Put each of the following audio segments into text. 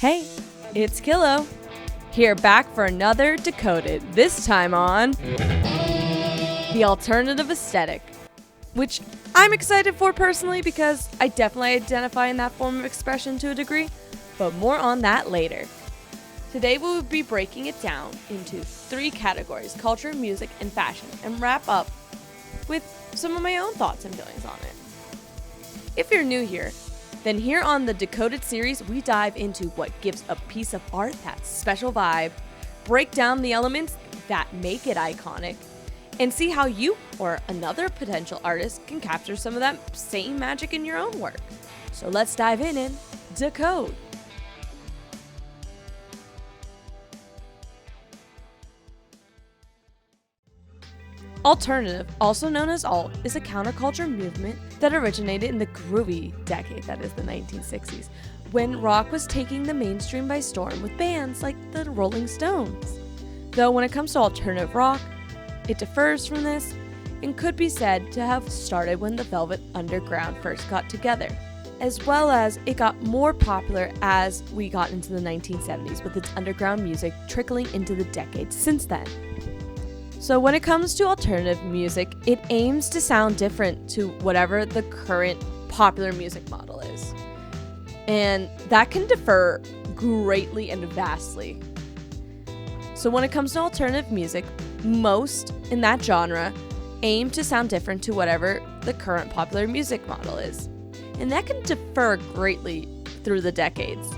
Hey, it's Kilo, here back for another Decoded, this time on the alternative aesthetic, which I'm excited for personally because I definitely identify in that form of expression to a degree, but more on that later. Today we will be breaking it down into 3 categories: culture, music, and fashion, and wrap up with some of my own thoughts and feelings on it. If you're new here, then here on the Decoded series, we dive into what gives a piece of art that special vibe, break down the elements that make it iconic, and see how you or another potential artist can capture some of that same magic in your own work. So let's dive in and decode. Alternative, also known as alt, is a counterculture movement that originated in the groovy decade, that is the 1960s, when rock was taking the mainstream by storm with bands like the Rolling Stones. Though when it comes to alternative rock, it differs from this and could be said to have started when the Velvet Underground first got together, as well as it got more popular as we got into the 1970s with its underground music trickling into the decades since then. So when it comes to alternative music, it aims to sound different to whatever the current popular music model is. And that can differ greatly and vastly. So when it comes to alternative music, most in that genre aim to sound different to whatever the current popular music model is. And that can differ greatly through the decades.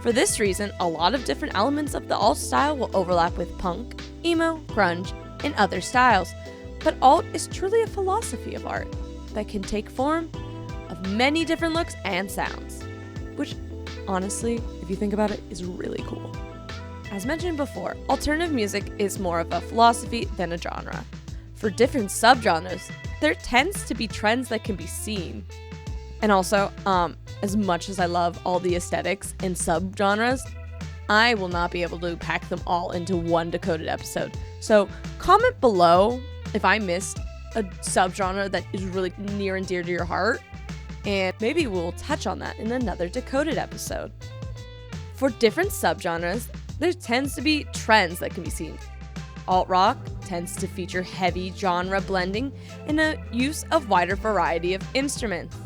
For this reason, a lot of different elements of the alt style will overlap with punk, emo, grunge, and other styles, but alt is truly a philosophy of art that can take form of many different looks and sounds, which honestly, if you think about it, is really cool. As mentioned before, alternative music is more of a philosophy than a genre. For different subgenres, there tends to be trends that can be seen. And also, as much as I love all the aesthetics and subgenres, I will not be able to pack them all into one Decoded episode. So comment below if I missed a subgenre that is really near and dear to your heart, and maybe we'll touch on that in another Decoded episode. For different subgenres, there tends to be trends that can be seen. Alt rock tends to feature heavy genre blending and a use of wider variety of instruments.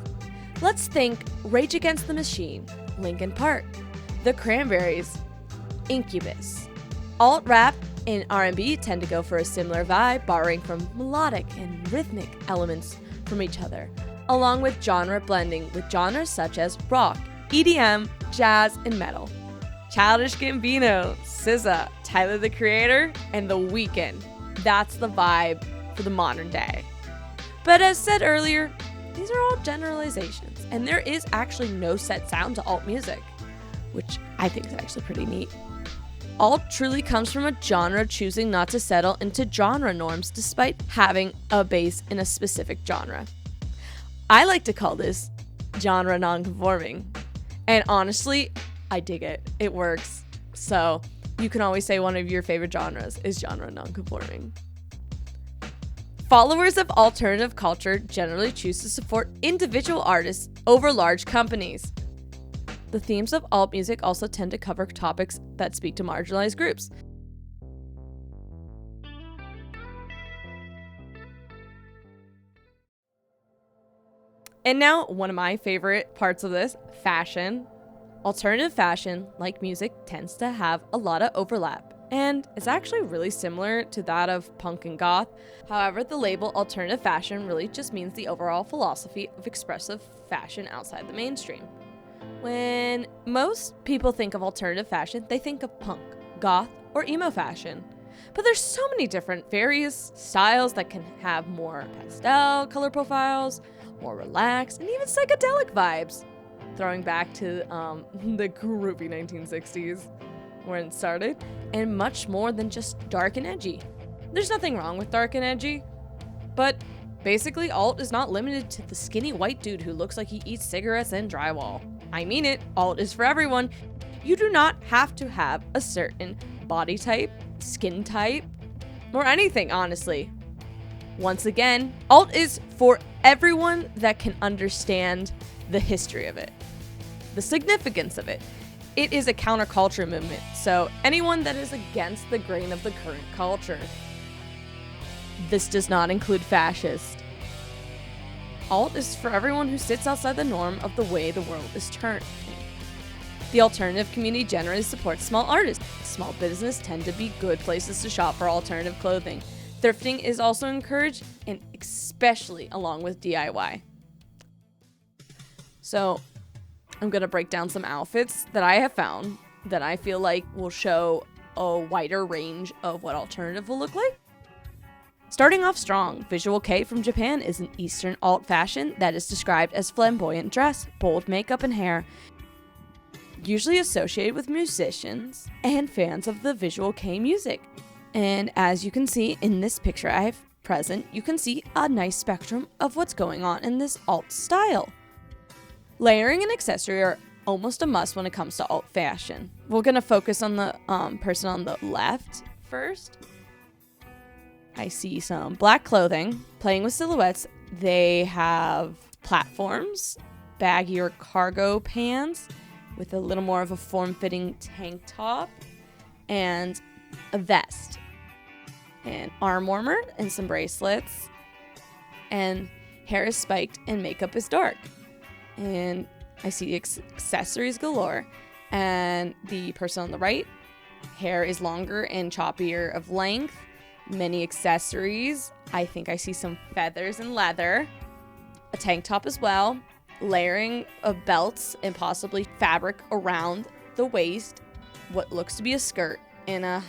Let's think Rage Against the Machine, Linkin Park, The Cranberries, Incubus. Alt rap and R&B tend to go for a similar vibe, borrowing from melodic and rhythmic elements from each other, along with genre blending with genres such as rock, EDM, jazz, and metal. Childish Gambino, SZA, Tyler the Creator, and The Weeknd. That's the vibe for the modern day. But as said earlier, these are all generalizations, and there is actually no set sound to alt music, which I think is actually pretty neat. Alt truly comes from a genre choosing not to settle into genre norms despite having a base in a specific genre. I like to call this genre non-conforming. And honestly, I dig it. It works. So you can always say one of your favorite genres is genre non-conforming. Followers of alternative culture generally choose to support individual artists over large companies. The themes of alt music also tend to cover topics that speak to marginalized groups. And now, one of my favorite parts of this, fashion. Alternative fashion, like music, tends to have a lot of overlap, and it's actually really similar to that of punk and goth. However, the label alternative fashion really just means the overall philosophy of expressive fashion outside the mainstream. When most people think of alternative fashion, they think of punk, goth, or emo fashion. But there's so many different various styles that can have more pastel color profiles, more relaxed, and even psychedelic vibes. Throwing back to the groovy 1960s, when it started, and much more than just dark and edgy. There's nothing wrong with dark and edgy, but basically alt is not limited to the skinny white dude who looks like he eats cigarettes and drywall. I mean it, alt is for everyone. You do not have to have a certain body type, skin type, or anything, honestly. Once again, alt is for everyone that can understand the history of it, the significance of it, It is a counterculture movement, so anyone that is against the grain of the current culture. This does not include fascist. Alt is for everyone who sits outside the norm of the way the world is turning. The alternative community generally supports small artists. Small businesses tend to be good places to shop for alternative clothing. Thrifting is also encouraged, and especially along with DIY. So, I'm going to break down some outfits that I have found that I feel like will show a wider range of what alternative will look like. Starting off strong, Visual Kei from Japan is an Eastern alt fashion that is described as flamboyant dress, bold makeup and hair, usually associated with musicians and fans of the Visual Kei music. And as you can see in this picture I have present, you can see a nice spectrum of what's going on in this alt style. Layering and accessory are almost a must when it comes to alt fashion. We're going to focus on the person on the left first. I see some black clothing, playing with silhouettes. They have platforms, baggier cargo pants with a little more of a form-fitting tank top, and a vest, and arm warmer, and some bracelets, and hair is spiked and makeup is dark. And I see accessories galore. And the person on the right, hair is longer and choppier of length. Many accessories. I think I see some feathers and leather. A tank top as well. Layering of belts and possibly fabric around the waist. What looks to be a skirt and a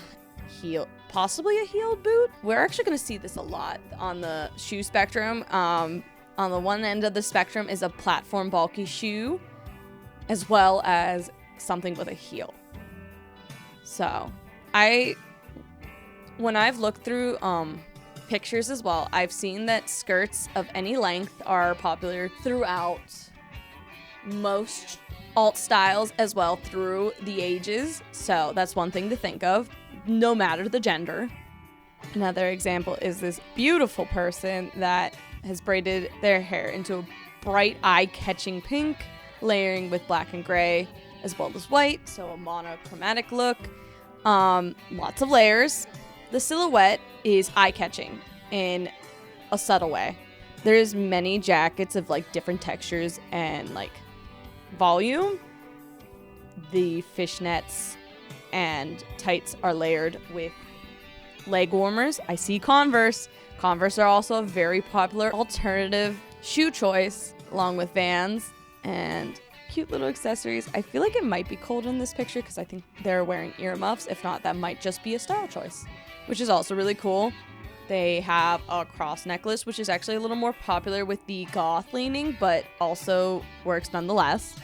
heel, possibly a heeled boot. We're actually going to see this a lot on the shoe spectrum. On the one end of the spectrum is a platform bulky shoe, as well as something with a heel. So, when I've looked through pictures as well, I've seen that skirts of any length are popular throughout most alt styles as well through the ages. So that's one thing to think of, no matter the gender. Another example is this beautiful person that has braided their hair into a bright eye-catching pink, layering with black and gray as well as white, so a monochromatic look. Lots of layers. The silhouette is eye-catching in a subtle way. There's many jackets of like different textures and like volume. The fishnets and tights are layered with leg warmers. I see Converse. Converse are also a very popular alternative shoe choice, along with Vans and cute little accessories. I feel like it might be cold in this picture because I think they're wearing earmuffs. If not, that might just be a style choice, which is also really cool. They have a cross necklace, which is actually a little more popular with the goth leaning, but also works nonetheless.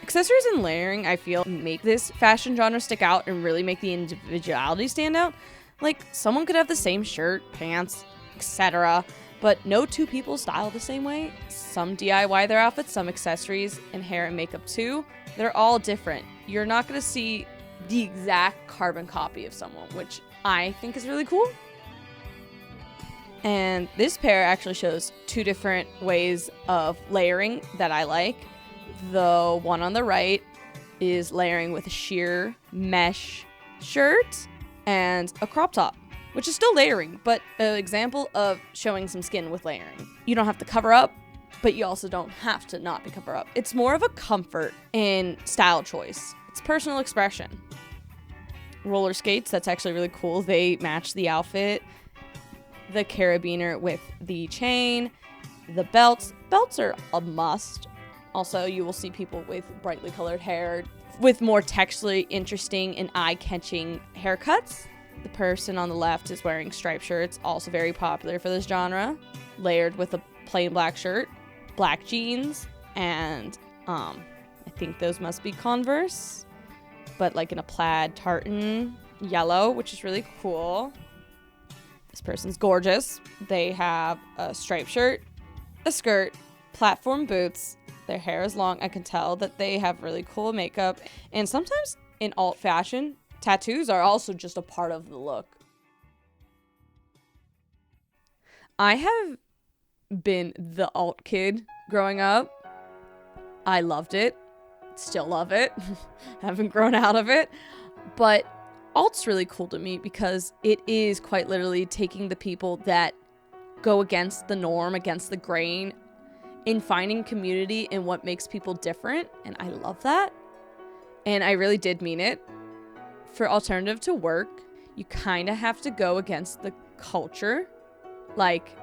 Accessories and layering, I feel, make this fashion genre stick out and really make the individuality stand out. Like, someone could have the same shirt, pants, etc., but no two people style the same way. Some DIY their outfits, some accessories and hair and makeup too. They're all different. You're not going to see the exact carbon copy of someone, which I think is really cool. And this pair actually shows two different ways of layering that I like. The one on the right is layering with a sheer mesh shirt and a crop top, which is still layering, but an example of showing some skin with layering. You don't have to cover up, but you also don't have to not be cover up. It's more of a comfort and style choice. It's personal expression. Roller skates, that's actually really cool. They match the outfit. The carabiner with the chain. The belts. Belts are a must. Also, you will see people with brightly colored hair with more texturally interesting and eye-catching haircuts. The person on the left is wearing striped shirts, also very popular for this genre, layered with a plain black shirt, black jeans, and I think those must be Converse, but like in a plaid tartan yellow, which is really cool. This person's gorgeous. They have a striped shirt, a skirt, platform boots. Their hair is long. I can tell that they have really cool makeup. And sometimes in alt fashion, tattoos are also just a part of the look. I have been the alt kid growing up. I loved it. Still love it. Haven't grown out of it. But alt's really cool to me because it is quite literally taking the people that go against the norm, against the grain, in finding community in what makes people different. And I love that. And I really did mean it. For alternative to work, you kind of have to go against the culture. Like,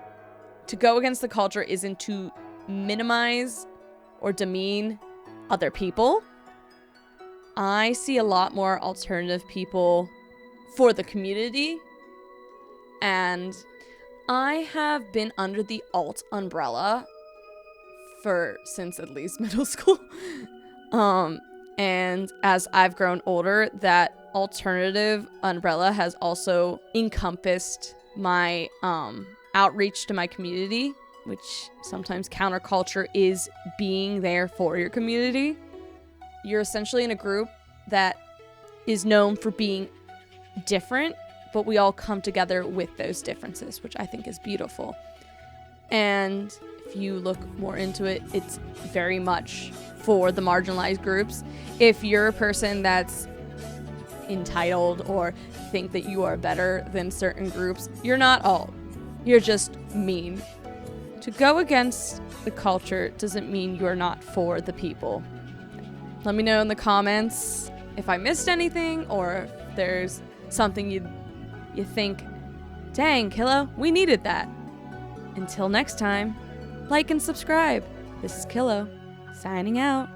to go against the culture isn't to minimize or demean other people. I see a lot more alternative people for the community, and I have been under the alt umbrella since at least middle school. And as I've grown older, that alternative umbrella has also encompassed my outreach to my community, which sometimes counterculture is being there for your community. You're essentially in a group that is known for being different, but we all come together with those differences, which I think is beautiful. And if you look more into it, it's very much for the marginalized groups. If you're a person that's entitled or think that you are better than certain groups, you're not alt. You're just mean. To go against the culture doesn't mean you're not for the people. Let me know in the comments if I missed anything or if there's something you think, dang, Kilo, we needed that. Until next time, like and subscribe. This is Kilo, signing out.